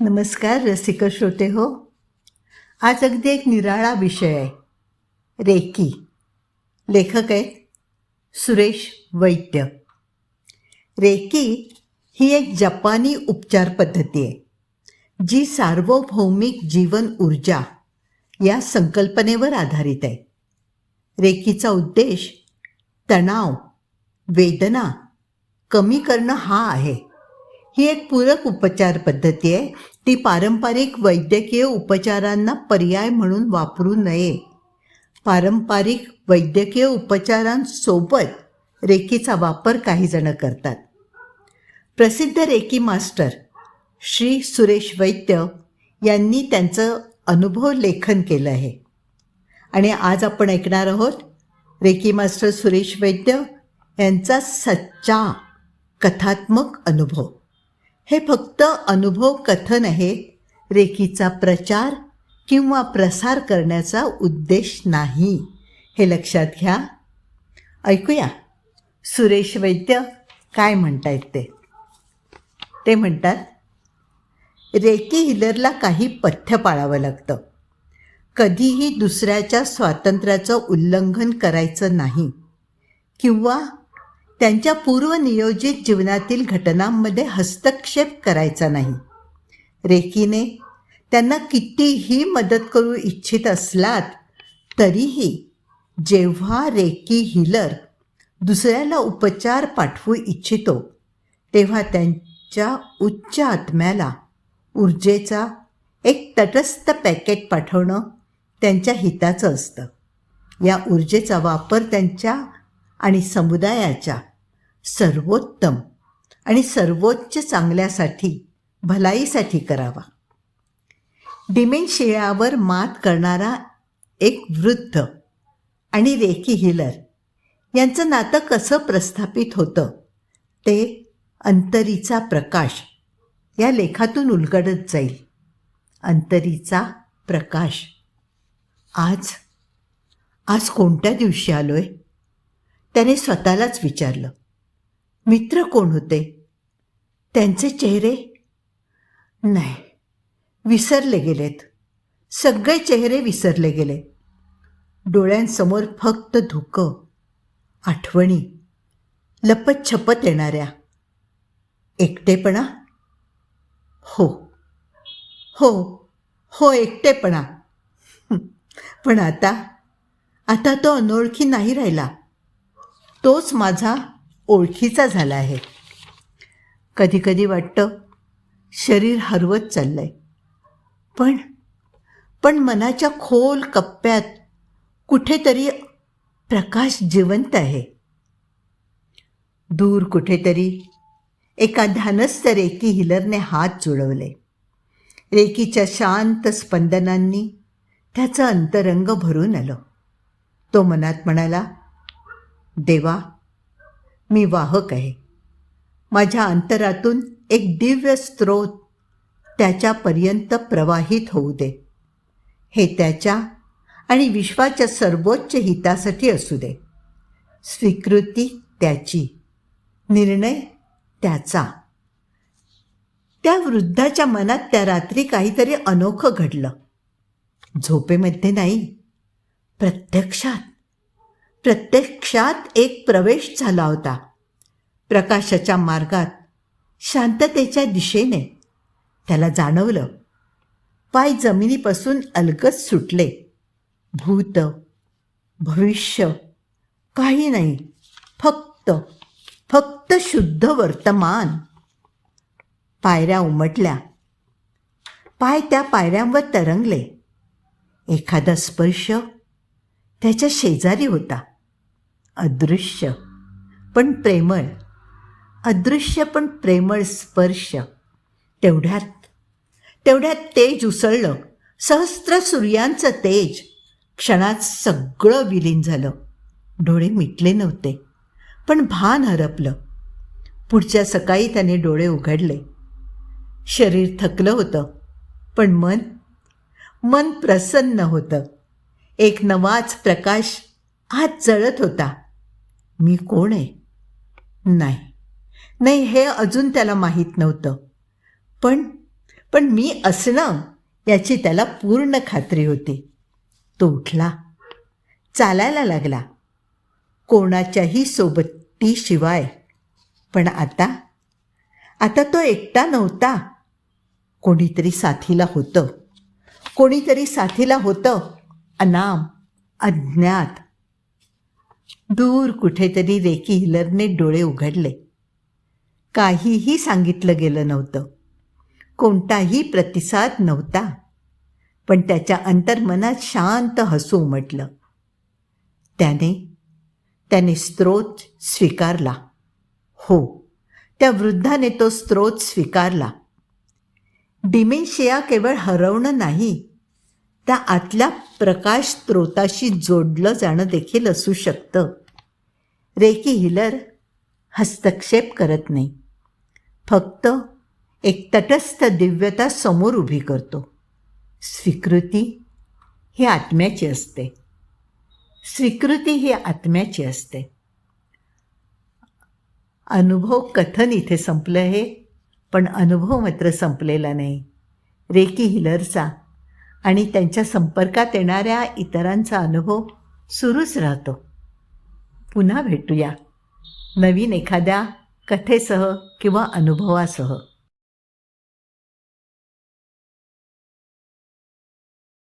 नमस्कार रसिक श्रोते हो. आज अगदी एक निराळा विषय आहे, रेकी. लेखक आहेत सुरेश वैद्य. रेकी ही एक जपानी उपचार पद्धती आहे जी सार्वभौमिक जीवन ऊर्जा या संकल्पनेवर आधारित आहे. रेकीचा उद्देश तणाव, वेदना कमी करणं हा आहे. ही एक पूरक उपचार पद्धती आहे. ती पारंपरिक वैद्यकीय उपचारांना पर्याय म्हणून वापरू नये. पारंपरिक वैद्यकीय उपचारांसोबत रेकीचा वापर काही जण करतात. प्रसिद्ध रेकी मास्टर श्री सुरेश वैद्य यांनी त्यांचं अनुभव लेखन केलं आहे आणि आज आपण ऐकणार आहोत रेकी मास्टर सुरेश वैद्य यांचा सच्चा कथात्मक अनुभव. हे फक्त अनुभव कथन आहे. रेकीचा प्रचार किंवा प्रसार करण्याचा उद्देश नाही, हे लक्षात घ्या. ऐकूया सुरेश वैद्य काय म्हणतायत ते. ते म्हणतात, रेकी हिलरला काही पथ्य पाळावं लागतं. कधीही दुसऱ्याच्या स्वातंत्र्याचं उल्लंघन करायचं नाही किंवा त्यांच्या पूर्वनियोजित जीवनातील घटनांमध्ये हस्तक्षेप करायचा नाही. रेकीने त्यांना कितीही मदत करू इच्छित असलात तरीही जेव्हा रेकी हिलर दुसऱ्याला उपचार पाठवू इच्छितो तेव्हा त्यांच्या उच्च आत्म्याला ऊर्जेचा एक तटस्थ पॅकेट पाठवणं त्यांच्या हिताचं असतं. या ऊर्जेचा वापर त्यांच्या आणि समुदायाच्या सर्वोत्तम आणि सर्वोच्च चांगल्यासाठी, भलाईसाठी करावा. डिमेन्शियावर मात करणारा एक वृद्ध आणि रेकी हिलर यांचं नातं कसं प्रस्थापित होतं ते अंतरीचा प्रकाश या लेखातून उलगडत जाईल. अंतरीचा प्रकाश. आज कोणत्या दिवशी आलोय? त्याने स्वतःलाच विचारलं. मित्र कोण होते? त्यांचे चेहरे नाही, विसरले गेलेत. सगळे चेहरे विसरले गेले. डोळ्यांसमोर फक्त धुकं, आठवणी, लपत येणाऱ्या. एकटेपणा. हो हो हो एकटेपणा. पण आता तो अनोळखी नाही राहिला. तोच माझा ओळखीचा झाला आहे. कधी वाटतं शरीर हरवत चाललंय, पण मनाच्या खोल कप्प्यात कुठेतरी प्रकाश जिवंत आहे. दूर कुठेतरी एका ध्यानस्थ रेकी हिलरने हात जुळवले. रेकीच्या शांत स्पंदनांनी त्याचं अंतरंग भरून आलं. तो मनात म्हणाला, देवा, मी वाहक आहे. माझ्या अंतरातून एक दिव्य स्रोत त्याच्यापर्यंत प्रवाहित होऊ दे. हे त्याच्या आणि विश्वाच्या सर्वोच्च हितासाठी असू दे. स्वीकृती त्याची, निर्णय त्याचा. त्या वृद्धाच्या मनात त्या रात्री काहीतरी अनोखं घडलं. झोपेमध्ये नाही, प्रत्यक्षात एक प्रवेश झाला होता. प्रकाशाच्या मार्गात, शांततेच्या दिशेने. त्याला जाणवलं, पाय जमिनीपासून अलगद सुटले. भूत, भविष्य काही नाही, फक्त शुद्ध वर्तमान. पायऱ्या उमटल्या. पाय त्या पायऱ्यांवर तरंगले. एखादा स्पर्श त्याच्या शेजारी होता. अदृश्य पण प्रेमळ स्पर्श. तेवढ्यात तेज उसळलं. सहस्त्र सूर्यांचं तेज. क्षणात सगळं विलीन झालं. डोळे मिटले नव्हते, पण भान हरपलं. पुढच्या सकाळी त्याने डोळे उघडले. शरीर थकलं होतं, पण मन प्रसन्न होतं. एक नवाच प्रकाश आत जळत होता. मी कोण आहे? नाही, हे अजून त्याला माहीत नव्हतं. पण मी असणं याची त्याला पूर्ण खात्री होती. तो उठला, चालायला लागला, कोणाच्याही सोबतीशिवाय. पण आता तो एकटा नव्हता. कोणीतरी साथीला होतं, अनाम, अज्ञात. दूर कुठेतरी रेकी हिलरने डोळे उघडले. काहीही सांगितलं गेलं नव्हतं, कोणताही प्रतिसाद नव्हता, पण त्याच्या अंतर्मनात शांत हसू उमटलं. त्याने स्त्रोत स्वीकारला. हो, त्या वृद्धाने तो स्त्रोत स्वीकारला. डिमेन्शिया केवळ हरवणं नाही, त्या आतल्या प्रकाश स्त्रोताशी जोडलं जाणं देखील असू शकतं. रेकी हिलर हस्तक्षेप करत नाही, फक्त एक तटस्थ दिव्यता समोर उभी करतो. स्वीकृती ही आत्म्याची असते. अनुभव कथन इथे संपलं आहे, पण अनुभव मात्र संपलेला नाही. रेकी हिलरचा आणि त्यांच्या संपर्कात येणाऱ्या इतरांचा अनुभव सुरूच राहतो. पुन्हा भेटूया नवीन एखाद्या कथेसह किंवा अनुभवासह.